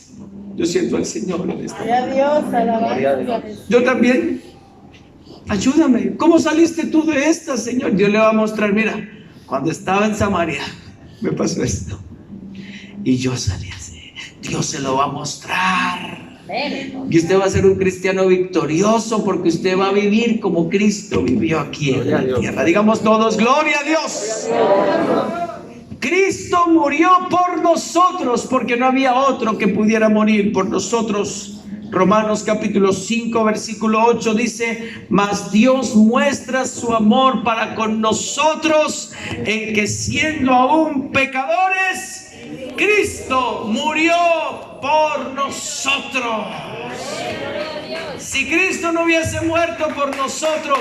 Yo siento al Señor en esta Gloria a Dios. Alabanza a Jesús. Yo también. Ayúdame. ¿Cómo saliste tú de esta, Señor? Dios le va a mostrar. Mira, cuando estaba en Samaria, me pasó esto. Y yo salí así. Dios se lo va a mostrar. Amén. Y usted va a ser un cristiano victorioso porque usted va a vivir como Cristo vivió aquí en la tierra. Digamos todos, gloria a Dios. Cristo murió por nosotros porque no había otro que pudiera morir por nosotros. Romanos capítulo 5 versículo 8 dice: mas Dios muestra su amor para con nosotros en que siendo aún pecadores, Cristo murió por nosotros. Si Cristo no hubiese muerto por nosotros,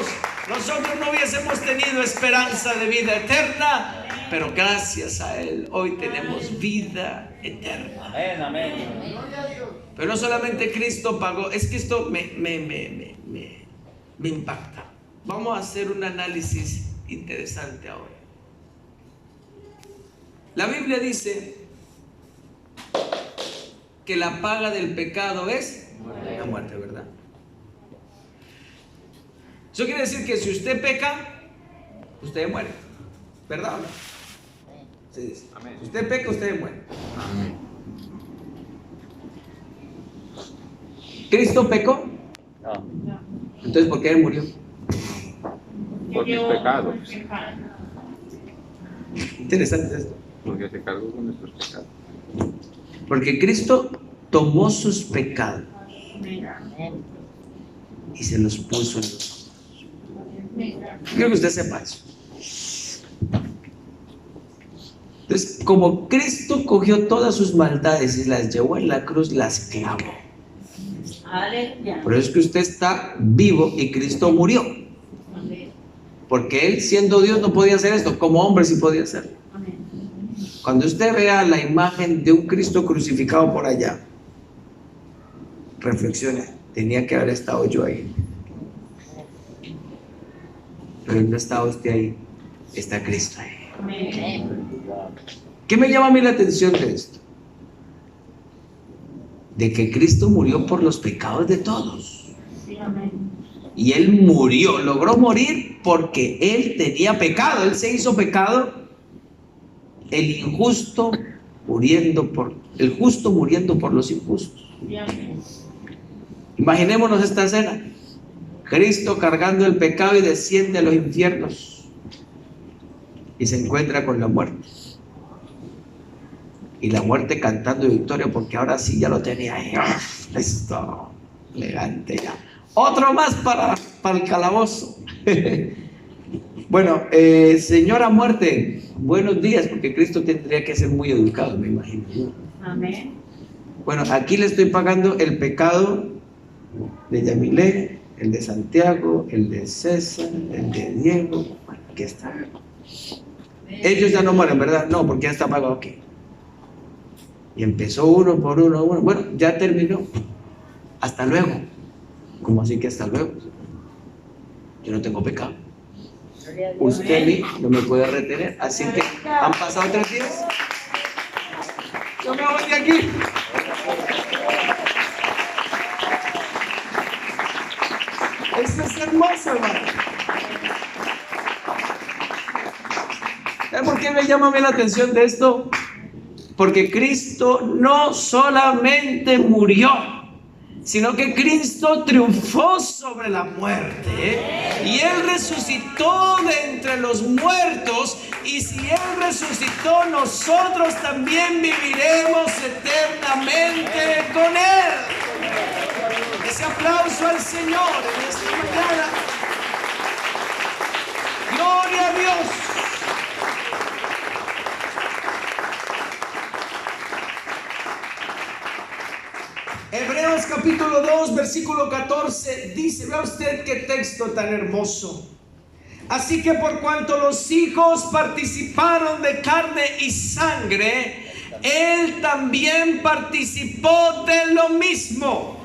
nosotros no hubiésemos tenido esperanza de vida eterna, pero gracias a Él hoy tenemos vida eterna. Amén. Amén. Pero no solamente Cristo pagó, es que esto me impacta. Vamos a hacer un análisis interesante ahora. La Biblia dice que la paga del pecado es la muerte, ¿verdad? Eso quiere decir que si usted peca, usted muere, ¿verdad o no? Se dice. Amén. Si usted peca, usted muere. ¿Cristo pecó? No, Entonces, ¿por qué él murió? por mis pecados. Interesante esto. Porque se cargó con nuestros pecados. Porque Cristo tomó sus pecados y se los puso en nosotros. Quiero que usted sepa eso. Entonces, como Cristo cogió todas sus maldades y las llevó en la cruz, las clavó. Por eso es que usted está vivo y Cristo murió. Porque Él, siendo Dios, no podía hacer esto. Como hombre sí podía hacerlo. Cuando usted vea la imagen de un Cristo crucificado por allá, reflexione, tenía que haber estado yo ahí. Pero no está usted ahí, está Cristo ahí. ¿Qué me llama a mí la atención de esto? De que Cristo murió por los pecados de todos. Y Él murió, logró morir porque Él tenía pecado. Él se hizo pecado. El justo muriendo por los injustos. Imaginémonos esta escena. Cristo cargando el pecado y desciende a los infiernos y se encuentra con la muerte. Y la muerte cantando victoria porque ahora sí ya lo tenía ahí. Listo, elegante ya. Otro más para el calabozo. Bueno, señora muerte, buenos días, porque Cristo tendría que ser muy educado, me imagino. Amén. Bueno, aquí le estoy pagando el pecado de Yamilé, el de Santiago, el de César, el de Diego. Bueno, aquí está. Ellos ya no mueren, ¿verdad? No, porque ya está pagado aquí. Y empezó uno por uno. Bueno, ya terminó. Hasta luego. ¿Cómo así que hasta luego? Yo no tengo pecado. Usted ni no me puede retener. Así que han pasado 3 días. Yo me voy de aquí. Eso es hermoso, hermano. ¿Sabe por qué me llama a mí la atención de esto? Porque Cristo no solamente murió, sino que Cristo triunfó sobre la muerte, y Él resucitó de entre los muertos, y si Él resucitó, nosotros también viviremos eternamente con Él. Ese aplauso al Señor en esta mañana. Gloria a Dios. Hebreos capítulo 2, versículo 14 dice, vea usted qué texto tan hermoso. Así que por cuanto los hijos participaron de carne y sangre, Él también participó de lo mismo,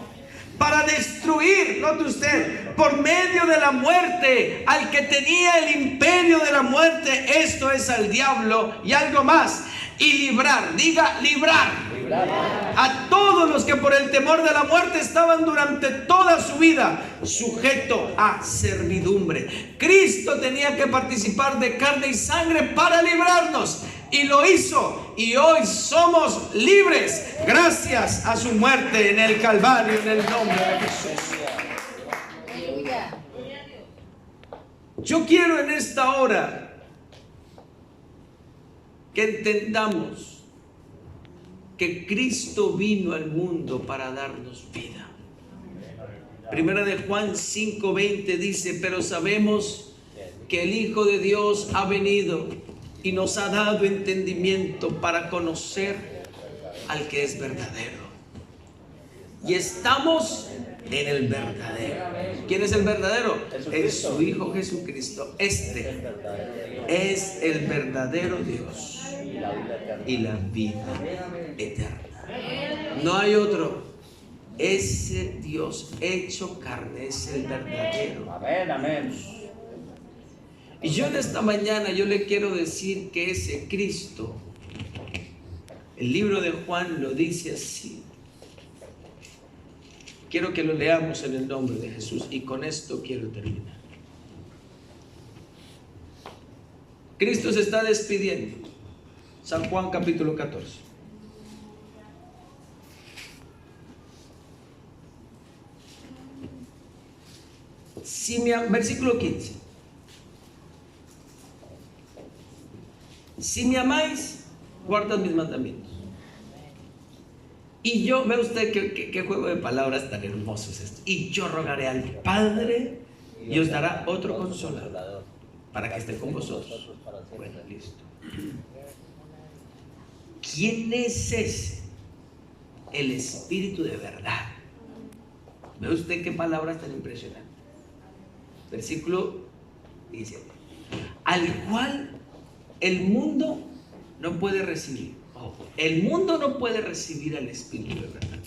para destruir, note usted, por medio de la muerte, al que tenía el imperio de la muerte, esto es al diablo, y algo más, y librar, diga librar, a todos los que por el temor de la muerte estaban durante toda su vida sujetos a servidumbre. Cristo tenía que participar de carne y sangre para librarnos, y lo hizo, y hoy somos libres gracias a su muerte en el Calvario, en el nombre de Jesús. Yo quiero en esta hora que entendamos que Cristo vino al mundo para darnos vida. Primera de Juan 5:20 dice, pero sabemos que el Hijo de Dios ha venido y nos ha dado entendimiento para conocer al que es verdadero. Y estamos en el verdadero. ¿Quién es el verdadero? Es su Hijo Jesucristo. Este es el verdadero Dios y la vida eterna. No hay otro. Ese Dios hecho carne es el verdadero. Amén, amén. Y yo en esta mañana yo le quiero decir que ese Cristo, el libro de Juan lo dice así. Quiero que lo leamos en el nombre de Jesús, y con esto quiero terminar. Cristo se está despidiendo San Juan capítulo 14. Versículo 15. Si me amáis, guardad mis mandamientos. Y yo, ve usted qué juego de palabras tan hermoso es esto. Y yo rogaré al Padre y os dará otro consolador para que esté con vosotros. Bueno, listo. ¿Quién es ese? El Espíritu de verdad. ¿Ve usted qué palabras tan impresionantes? Versículo 17. Al cual el mundo no puede recibir. El mundo no puede recibir al Espíritu de verdad,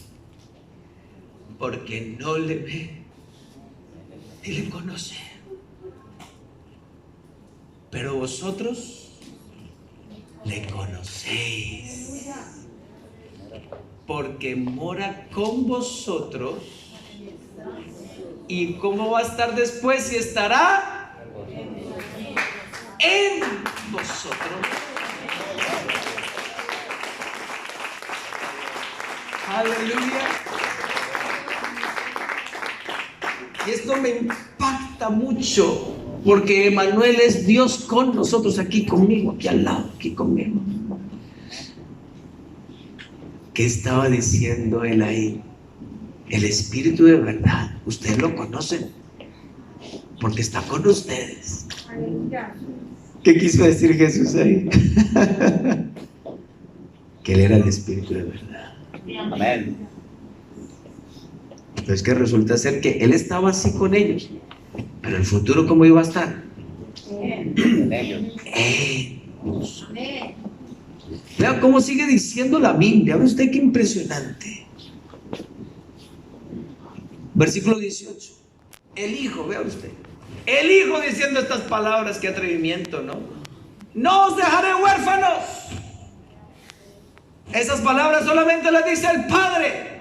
porque no le ve ni le conoce. Pero vosotros le conocéis, porque mora con vosotros. ¿Y cómo va a estar después? Si estará en vosotros. Aleluya. Y esto me impacta mucho, porque Emmanuel es Dios con nosotros, aquí conmigo, aquí al lado, aquí conmigo. ¿Qué estaba diciendo él ahí? El Espíritu de verdad, ustedes lo conocen, porque está con ustedes. ¿Qué quiso decir Jesús ahí? Que él era el Espíritu de verdad. Amén. Entonces que resulta ser que él estaba así con ellos, pero el futuro ¿cómo iba a estar? En ellos. Vean cómo sigue diciendo la Biblia. Vean usted qué impresionante. Versículo 18. El Hijo, vea usted, el Hijo diciendo estas palabras, qué atrevimiento, ¿no? No os dejaré huérfanos. Esas palabras solamente las dice el Padre.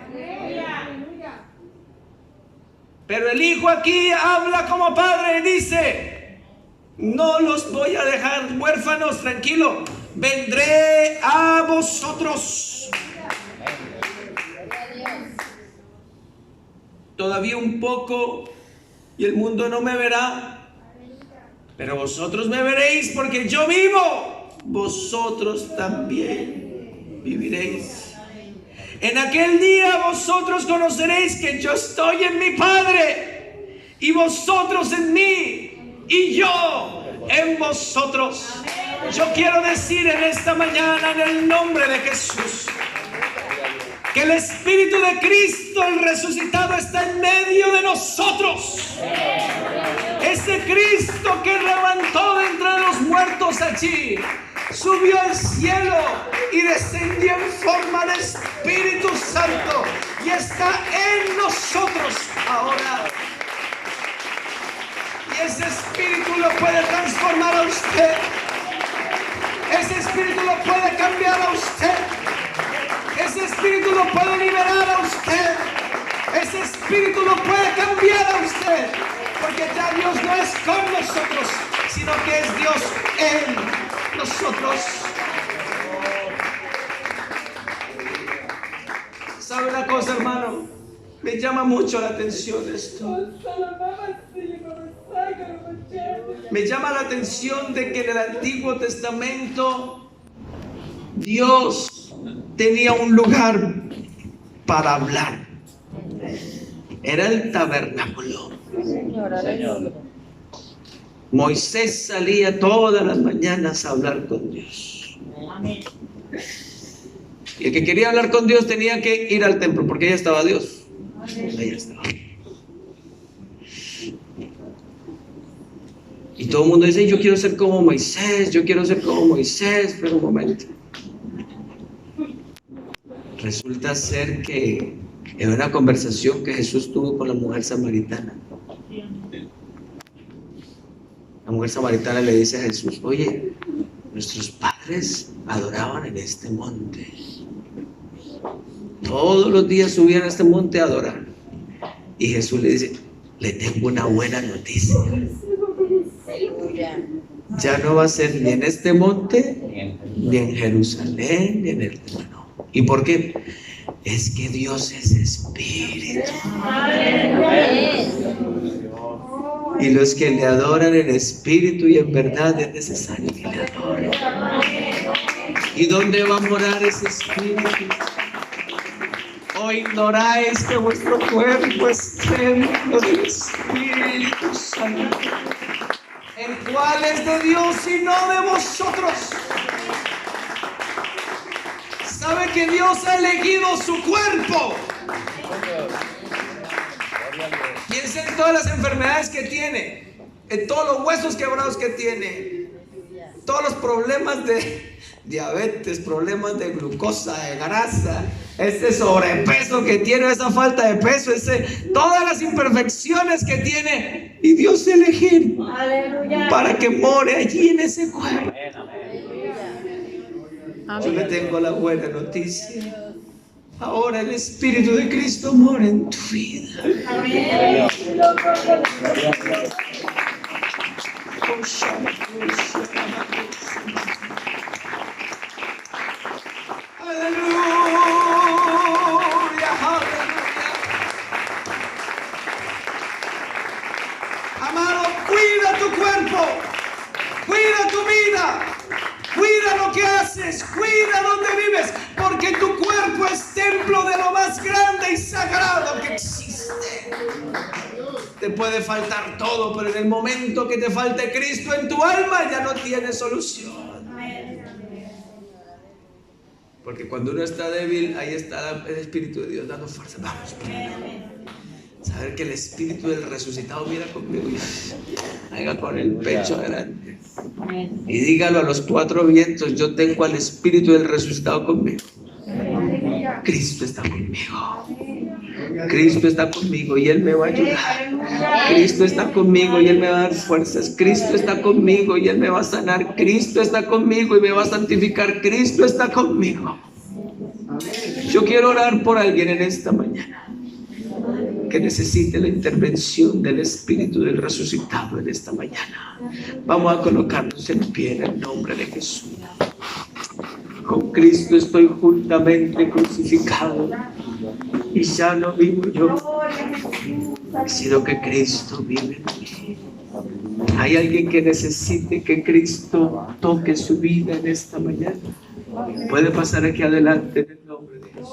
Pero el Hijo aquí habla como Padre y dice: no los voy a dejar huérfanos, tranquilo, vendré a vosotros. Todavía un poco y el mundo no me verá, pero vosotros me veréis, porque yo vivo, vosotros también viviréis. En aquel día vosotros conoceréis que yo estoy en mi Padre, y vosotros en mí, y yo en vosotros. Yo quiero decir en esta mañana, en el nombre de Jesús, que el Espíritu de Cristo, el resucitado, está en medio de nosotros. Ese Cristo que levantó de entre los muertos allí, subió al cielo y descendió en forma de Espíritu Santo y está en nosotros ahora. Y ese Espíritu lo puede transformar a usted. Ese Espíritu lo puede cambiar a usted. Ese Espíritu lo puede liberar a usted. Ese Espíritu lo puede cambiar a usted. Porque ya Dios no es con nosotros, sino que es Dios en nosotros. ¿Sabe una cosa, hermano? Me llama mucho la atención esto. Me llama la atención de que en el Antiguo Testamento Dios tenía un lugar para hablar. Era el tabernáculo. Señor. Moisés salía todas las mañanas a hablar con Dios. Y el que quería hablar con Dios tenía que ir al templo, porque ahí estaba Dios. Ahí estaba. Y todo el mundo dice: yo quiero ser como Moisés, yo quiero ser como Moisés. Pero un momento. Resulta ser que en una conversación que Jesús tuvo con la mujer samaritana, la mujer samaritana le dice a Jesús: oye, nuestros padres adoraban en este monte. Todos los días subían a este monte a adorar. Y Jesús le dice: le tengo una buena noticia. Ya no va a ser ni en este monte ni en Jerusalén, ni en el mundo. ¿Y por qué? Es que Dios es espíritu. Y los que le adoran en espíritu y en verdad es necesario que le adoren. ¿Y dónde va a morar ese espíritu? ¿O ignoráis que vuestro cuerpo es templo del Espíritu Santo, el cual es de Dios y no de vosotros? ¿Sabe que Dios ha elegido su cuerpo? Piensa en todas las enfermedades que tiene, en todos los huesos quebrados que tiene, todos los problemas de diabetes, problemas de glucosa, de grasa, ese sobrepeso que tiene, esa falta de peso, todas las imperfecciones que tiene, y Dios elegir para que more allí en ese cuerpo. Yo le tengo la buena noticia. Ahora el Espíritu de Cristo mora en tu vida. Amado, cuida tu cuerpo, cuida tu vida, cuida lo que haces, cuida donde vives, porque tu cuerpo es templo de lo más grande y sagrado que existe. Te puede faltar todo, pero en el momento que te falte Cristo en tu alma ya no tiene solución. Porque cuando uno está débil, ahí está el Espíritu de Dios dando fuerza. Vamos, saber que el Espíritu del resucitado mira conmigo y haga con el pecho adelante. Y dígalo a los cuatro vientos: yo tengo al Espíritu del resucitado conmigo. Cristo está conmigo. Cristo está conmigo y Él me va a ayudar. Cristo está conmigo y Él me va a dar fuerzas. Cristo está conmigo y Él me va a sanar. Cristo está conmigo y me va a santificar. Cristo está conmigo. Yo quiero orar por alguien en esta mañana que necesite la intervención del Espíritu del resucitado en esta mañana. Vamos a colocarnos en pie en el nombre de Jesús. Con Cristo estoy juntamente crucificado y ya no vivo yo, sino que Cristo vive en mí. ¿Hay alguien que necesite que Cristo toque su vida en esta mañana? Puede pasar aquí adelante.